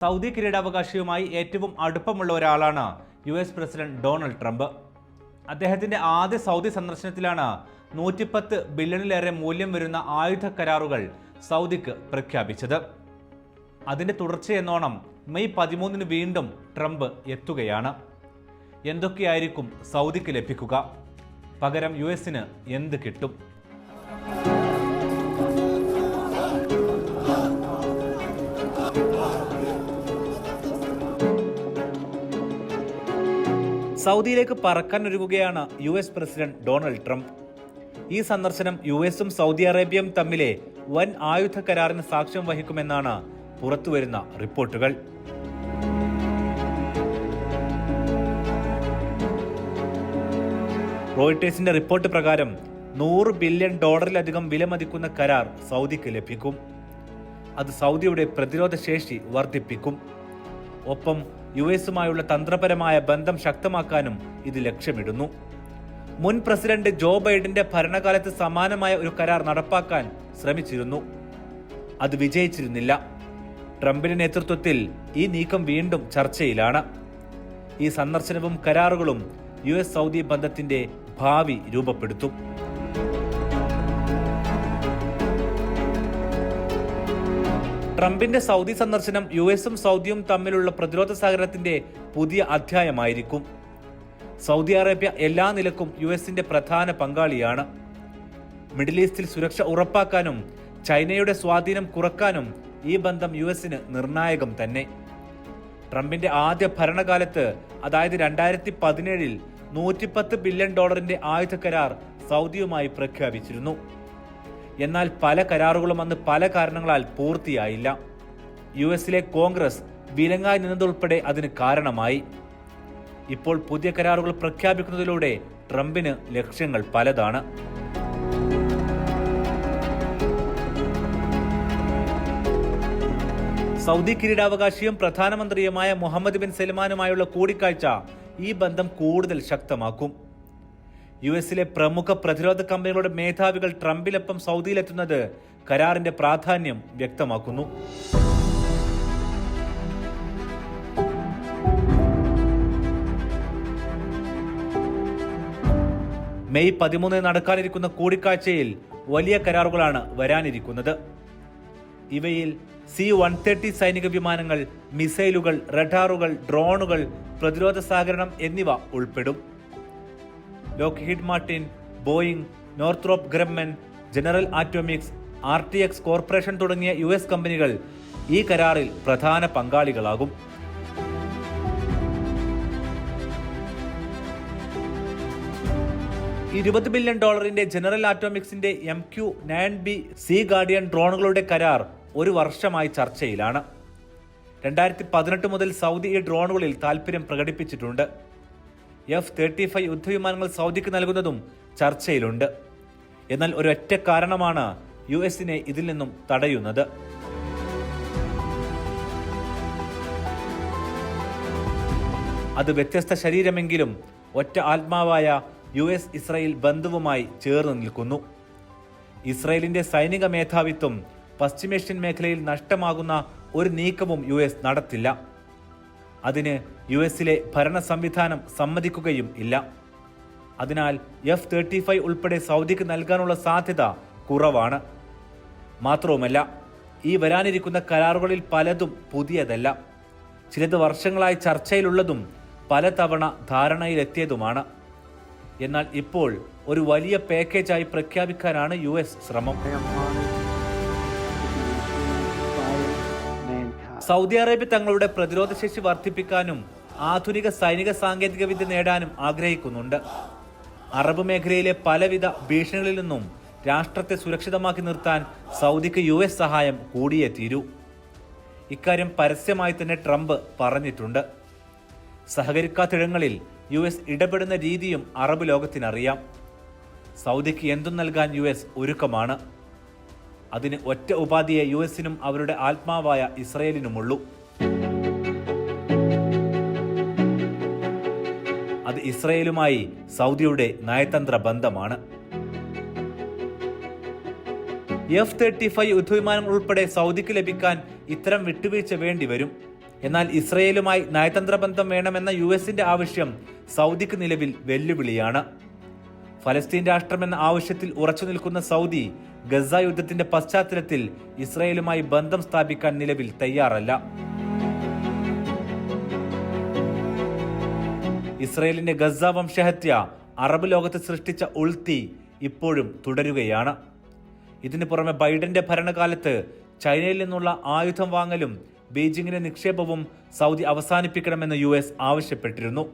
Saudi കിരീടാവകാശിയുമായി ഏറ്റവും അടുപ്പമുള്ള ഒരാളാണ് US പ്രസിഡന്റ് ഡൊണാൾഡ് ട്രംപ്. അദ്ദേഹത്തിന്റെ ആദ്യ സൗദി സന്ദർശനത്തിലാണ് 110 ബില്യണിലേറെ മൂല്യം വരുന്ന ആയുധ കരാറുകൾ സൗദിക്ക് പ്രഖ്യാപിച്ചത്. അതിന്റെ തുടർച്ചയെന്നോണം മെയ് 13 വീണ്ടും ട്രംപ് എത്തുകയാണ്. എന്തൊക്കെയായിരിക്കും സൗദിക്ക് ലഭിക്കുക? പകരം US-ന് എന്ത് കിട്ടും? സൗദിയിലേക്ക് പറക്കാൻ ഒരുങ്ങുകയാണ് US പ്രസിഡന്റ് ഡൊണാൾഡ് ട്രംപ്. ഈ സന്ദർശനം US-ഉം സൗദി അറേബ്യയും തമ്മിലെ വൻ ആയുധ കരാറിന് സാക്ഷ്യം വഹിക്കുമെന്നാണ് പുറത്തുവരുന്ന റിപ്പോർട്ടുകൾ. റോയിട്ടേഴ്സിന്റെ റിപ്പോർട്ട് പ്രകാരം $100 ബില്യൺ വിലമതിക്കുന്ന കരാർ സൗദിക്ക് ലഭിക്കും. അത് സൗദിയുടെ പ്രതിരോധ ശേഷി വർദ്ധിപ്പിക്കും. ഒപ്പം US-ഉമായുള്ള തന്ത്രപരമായ ബന്ധം ശക്തമാക്കാനും ഇത് ലക്ഷ്യമിടുന്നു. മുൻ പ്രസിഡന്റ് ജോ ബൈഡന്റെ ഭരണകാലത്ത് സമാനമായ ഒരു കരാർ നടപ്പാക്കാൻ ശ്രമിച്ചിരുന്നു. അത് വിജയിച്ചിരുന്നില്ല. ട്രംപിന്റെ നേതൃത്വത്തിൽ ഈ നീക്കം വീണ്ടും ചർച്ചയിലാണ്. ഈ സന്ദർശനവും കരാറുകളും US സൗദി ബന്ധത്തിന്റെ ഭാവി രൂപപ്പെടുത്തും. ട്രംപിന്റെ സൗദി സന്ദർശനം US-ഉം സൗദിയും തമ്മിലുള്ള പ്രതിരോധ സഹകരണത്തിന്റെ പുതിയ അധ്യായമായിരിക്കും. സൗദി അറേബ്യ എല്ലാ നിലക്കും US-ന്റെ പ്രധാന പങ്കാളിയാണ്. മിഡിൽ ഈസ്റ്റിൽ സുരക്ഷ ഉറപ്പാക്കാനും ചൈനയുടെ സ്വാധീനം കുറക്കാനും ഈ ബന്ധം US-ന് നിർണായകം തന്നെ. ട്രംപിന്റെ ആദ്യ ഭരണകാലത്ത്, അതായത് 2017-ൽ $110 ബില്യൺ ആയുധ കരാർ സൗദിയുമായി പ്രഖ്യാപിച്ചിരുന്നു. എന്നാൽ പല കരാറുകളും അന്ന് പല കാരണങ്ങളാൽ പൂർത്തിയായില്ല. US-ലെ കോൺഗ്രസ് വിലങ്ങായി നിന്നതുൾപ്പെടെ അതിന് കാരണമായി. ഇപ്പോൾ പുതിയ കരാറുകൾ പ്രഖ്യാപിക്കുന്നതിലൂടെ ട്രംപിന് ലക്ഷ്യങ്ങൾ പലതാണ്. സൗദി കിരീടാവകാശിയും പ്രധാനമന്ത്രിയുമായ മുഹമ്മദ് ബിൻ സൽമാനുമായുള്ള കൂടിക്കാഴ്ച ഈ ബന്ധം കൂടുതൽ ശക്തമാക്കും. US-ലെ പ്രമുഖ പ്രതിരോധ കമ്പനികളുടെ മേധാവികൾ ട്രംപിനൊപ്പം സൗദിയിലെത്തുന്നത് കരാറിന്റെ പ്രാധാന്യം വ്യക്തമാക്കുന്നു. മെയ് 13 നടക്കാനിരിക്കുന്ന കൂടിക്കാഴ്ചയിൽ വലിയ കരാറുകളാണ് വരാനിരിക്കുന്നത്. ഇവയിൽ C-130 സൈനിക വിമാനങ്ങൾ, മിസൈലുകൾ, റഡാറുകൾ, ഡ്രോണുകൾ, പ്രതിരോധ സഹകരണം എന്നിവ ഉൾപ്പെടും. Lockheed Martin, Boeing, Northrop Grumman, General Atomics, RTX corporation തുടങ്ങിയ US കമ്പനികൾ ഈ കരാറിൽ പ്രധാന പങ്കാളികളാകും. $20 ബില്യൺ ജനറൽ ആറ്റോമിക്സിന്റെ MQ-9B സീ ഗാർഡിയൻ ഡ്രോണുകളുടെ കരാർ ഒരു വർഷമായി ചർച്ചയിലാണ്. 2018 മുതൽ സൗദി ഈ ഡ്രോണുകളിൽ താൽപര്യം പ്രകടിപ്പിച്ചിട്ടുണ്ട്. F-35 യുദ്ധവിമാനങ്ങൾ സൗദിക്ക് നൽകുന്നതും ചർച്ചയിലുണ്ട്. എന്നാൽ ഒരൊറ്റ കാരണമാണ് US-നെ ഇതിൽ നിന്നും തടയുന്നത്. അത് വ്യത്യസ്ത ശരീരമെങ്കിലും ഒറ്റ ആത്മാവായ US-ഇസ്രായേൽ ബന്ധവുമായി ചേർന്ന് നിൽക്കുന്നു. ഇസ്രായേലിന്റെ സൈനിക മേധാവിത്വം പശ്ചിമേഷ്യൻ മേഖലയിൽ നഷ്ടമാകുന്ന ഒരു നീക്കവും US നടത്തില്ല. അതിന് US-ലെ ഭരണ സംവിധാനം സമ്മതിക്കുകയും ഇല്ല. അതിനാൽ F-35 ഉൾപ്പെടെ സൗദിക്ക് നൽകാനുള്ള സാധ്യത കുറവാണ്. മാത്രവുമല്ല, ഈ വരാനിരിക്കുന്ന കരാറുകളിൽ പലതും പുതിയതല്ല. ചിലത് വർഷങ്ങളായി ചർച്ചയിലുള്ളതും പലതവണ ധാരണയിലെത്തിയതുമാണ്. എന്നാൽ ഇപ്പോൾ ഒരു വലിയ പാക്കേജായി പ്രഖ്യാപിക്കാനാണ് US ശ്രമം. സൗദി അറേബ്യ തങ്ങളുടെ പ്രതിരോധ ശേഷി വർദ്ധിപ്പിക്കാനും ആധുനിക സൈനിക സാങ്കേതിക വിദ്യ നേടാനും ആഗ്രഹിക്കുന്നുണ്ട്. അറബ് മേഖലയിലെ പലവിധ ഭീഷണികളിൽ നിന്നും രാഷ്ട്രത്തെ സുരക്ഷിതമാക്കി നിർത്താൻ സൗദിക്ക് US സഹായം കൂടിയേ തീരൂ. ഇക്കാര്യം പരസ്യമായി തന്നെ ട്രംപ് പറഞ്ഞിട്ടുണ്ട്. സഹകരിക്കാത്തിടങ്ങളിൽ US ഇടപെടുന്ന രീതിയും അറബ് ലോകത്തിനറിയാം. സൗദിക്ക് എന്തും നൽകാൻ US ഒരുക്കമാണ്. അതിന് ഒറ്റ ഉപാധിയെ US-നും അവരുടെ ആത്മാവായ ഇസ്രായേലിനുമുള്ളൂ. അത് ഇസ്രായേലുമായി സൗദിയുടെ നയതന്ത്ര ബന്ധമാണ്. F-35 യുദ്ധവിമാനങ്ങൾ ഉൾപ്പെടെ സൗദിക്ക് ലഭിക്കാൻ ഇത്തരം വിട്ടുവീഴ്ച വേണ്ടിവരും. എന്നാൽ ഇസ്രയേലുമായി നയതന്ത്ര ബന്ധം വേണമെന്ന യുഎസിന്റെ ആവശ്യം സൗദിക്ക് നിലവിൽ വെല്ലുവിളിയാണ്. ഫലസ്തീൻ രാഷ്ട്രമെന്ന ആവശ്യത്തിൽ ഉറച്ചു നിൽക്കുന്ന സൗദി ഗസ യുദ്ധത്തിന്റെ പശ്ചാത്തലത്തിൽ ഇസ്രയേലുമായി ബന്ധം സ്ഥാപിക്കാൻ നിലവിൽ തയ്യാറല്ല. ഇസ്രയേലിന്റെ ഗസ വംശഹത്യ അറബ് ലോകത്ത് സൃഷ്ടിച്ച ഉൾത്തി ഇപ്പോഴും തുടരുകയാണ്. ഇതിനു പുറമെ ബൈഡന്റെ ഭരണകാലത്ത് ചൈനയിൽ നിന്നുള്ള ആയുധം വാങ്ങലും ബീജിംഗിന്റെ നിക്ഷേപവും സൗദി അവസാനിപ്പിക്കണമെന്ന് US ആവശ്യപ്പെട്ടിരുന്നു.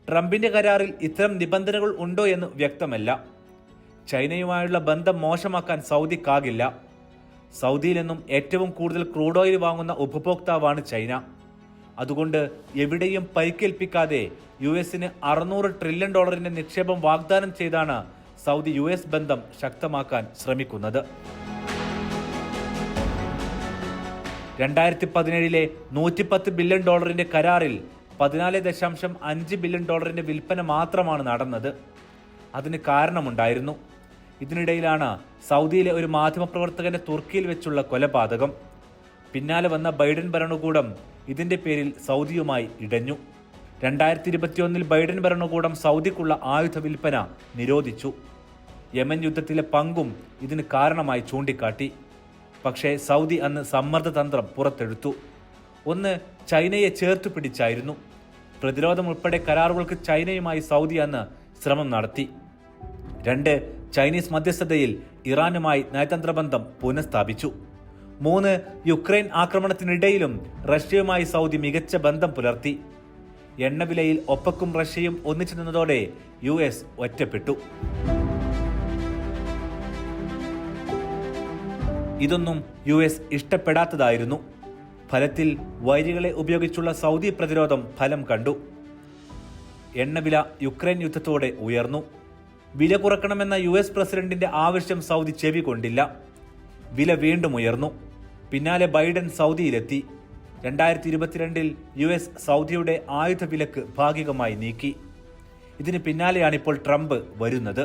ട്രംപിന്റെ കരാറിൽ ഇത്തരം നിബന്ധനകൾ ഉണ്ടോ എന്ന് വ്യക്തമല്ല. ചൈനയുമായുള്ള ബന്ധം മോശമാക്കാൻ സൗദിക്കാകില്ല. സൗദിയിൽ നിന്നും ഏറ്റവും കൂടുതൽ ക്രൂഡ് ഓയിൽ വാങ്ങുന്ന ഉപഭോക്താവാണ് ചൈന. അതുകൊണ്ട് എവിടെയും പരിക്കേൽപ്പിക്കാതെ US-ന് $600 ട്രില്യൺ നിക്ഷേപം വാഗ്ദാനം ചെയ്താണ് സൗദി US ബന്ധം ശക്തമാക്കാൻ ശ്രമിക്കുന്നത്. 2017 $110 ബില്യൺ കരാറിൽ $14.5 ബില്യൺ വിൽപ്പന മാത്രമാണ് നടന്നത്. അതിന് കാരണമുണ്ടായിരുന്നു. ഇതിനിടയിലാണ് സൗദിയിലെ ഒരു മാധ്യമപ്രവർത്തകന്റെ തുർക്കിയിൽ വെച്ചുള്ള കൊലപാതകം. പിന്നാലെ വന്ന ബൈഡൻ ഭരണകൂടം ഇതിന്റെ പേരിൽ സൗദിയുമായി ഇടഞ്ഞു. 2021 ബൈഡൻ ഭരണകൂടം സൗദിക്കുള്ള ആയുധ വിൽപ്പന നിരോധിച്ചു. യമൻ യുദ്ധത്തിലെ പങ്കും ഇതിന് കാരണമായി ചൂണ്ടിക്കാട്ടി. പക്ഷേ സൗദി അന്ന് സമ്മർദ്ദതന്ത്രം പുറത്തെടുത്തു. ഒന്ന്, ചൈനയെ ചേർത്തു പിടിച്ചായിരുന്നു. പ്രതിരോധം ഉൾപ്പെടെ കരാറുകൾക്ക് ചൈനയുമായി സൗദി അന്ന് ശ്രമം നടത്തി. 2, ചൈനീസ് മധ്യസ്ഥതയിൽ ഇറാനുമായി നയതന്ത്ര ബന്ധം പുനഃസ്ഥാപിച്ചു. 3, യുക്രൈൻ ആക്രമണത്തിനിടയിലും റഷ്യയുമായി സൗദി മികച്ച ബന്ധം പുലർത്തി. എണ്ണവിലയിൽ ഒപ്പക്കും റഷ്യയും ഒന്നിച്ചു നിന്നതോടെ US ഒറ്റപ്പെട്ടു. ഇതൊന്നും US ഇഷ്ടപ്പെടാത്തതായിരുന്നു. ഫലത്തിൽ വൈരികളെ ഉപയോഗിച്ചുള്ള സൗദി പ്രതിരോധം ഫലം കണ്ടു. എണ്ണവില യുക്രൈൻ യുദ്ധത്തോടെ ഉയർന്നു. വില കുറക്കണമെന്ന US പ്രസിഡന്റിന്റെ ആവശ്യം സൗദി ചെവികൊണ്ടില്ല. വില വീണ്ടും ഉയർന്നു. പിന്നാലെ ബൈഡൻ സൗദിയിലെത്തി. 2022 US സൗദിയുടെ ആയുധ വിലക്ക് ഭാഗികമായി നീക്കി. ഇതിന് പിന്നാലെയാണിപ്പോൾ ട്രംപ് വരുന്നത്.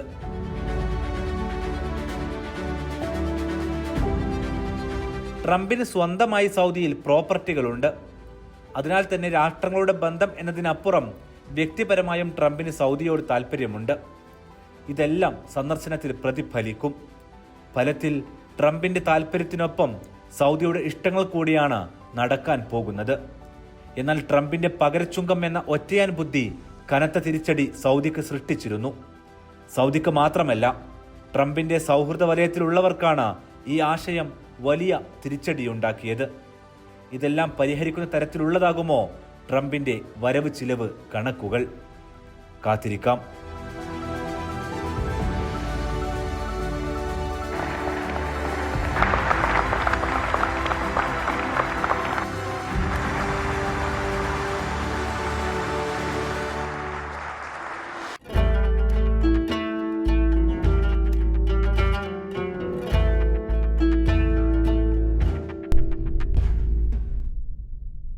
ട്രംപിന് സ്വന്തമായി സൗദിയിൽ പ്രോപ്പർട്ടികളുണ്ട്. അതിനാൽ തന്നെ രാഷ്ട്രങ്ങളുടെ ബന്ധം എന്നതിനപ്പുറം വ്യക്തിപരമായും ട്രംപിന് സൗദിയോട് താല്പര്യമുണ്ട്. ഇതെല്ലാം സന്ദർശനത്തിൽ പ്രതിഫലിക്കും. ഫലത്തിൽ ട്രംപിന്റെ താല്പര്യത്തിനൊപ്പം സൗദിയുടെ ഇഷ്ടങ്ങൾ കൂടിയാണ് നടക്കാൻ പോകുന്നത്. എന്നാൽ ട്രംപിന്റെ പകരച്ചുങ്കം എന്ന ഒറ്റയാൻ ബുദ്ധി കനത്ത തിരിച്ചടി സൗദിക്ക് സൃഷ്ടിച്ചിരുന്നു. സൗദിക്ക് മാത്രമല്ല, ട്രംപിന്റെ സൗഹൃദ വലയത്തിലുള്ളവർക്കാണ് ഈ ആശയം വലിയ തിരിച്ചടിയുണ്ടാക്കിയത്. ഇതെല്ലാം പരിഹരിക്കുന്ന തരത്തിലുള്ളതാകുമോ ട്രംപിന്റെ വരവ് ചിലവ് കണക്കുകൾ? കാത്തിരിക്കാം.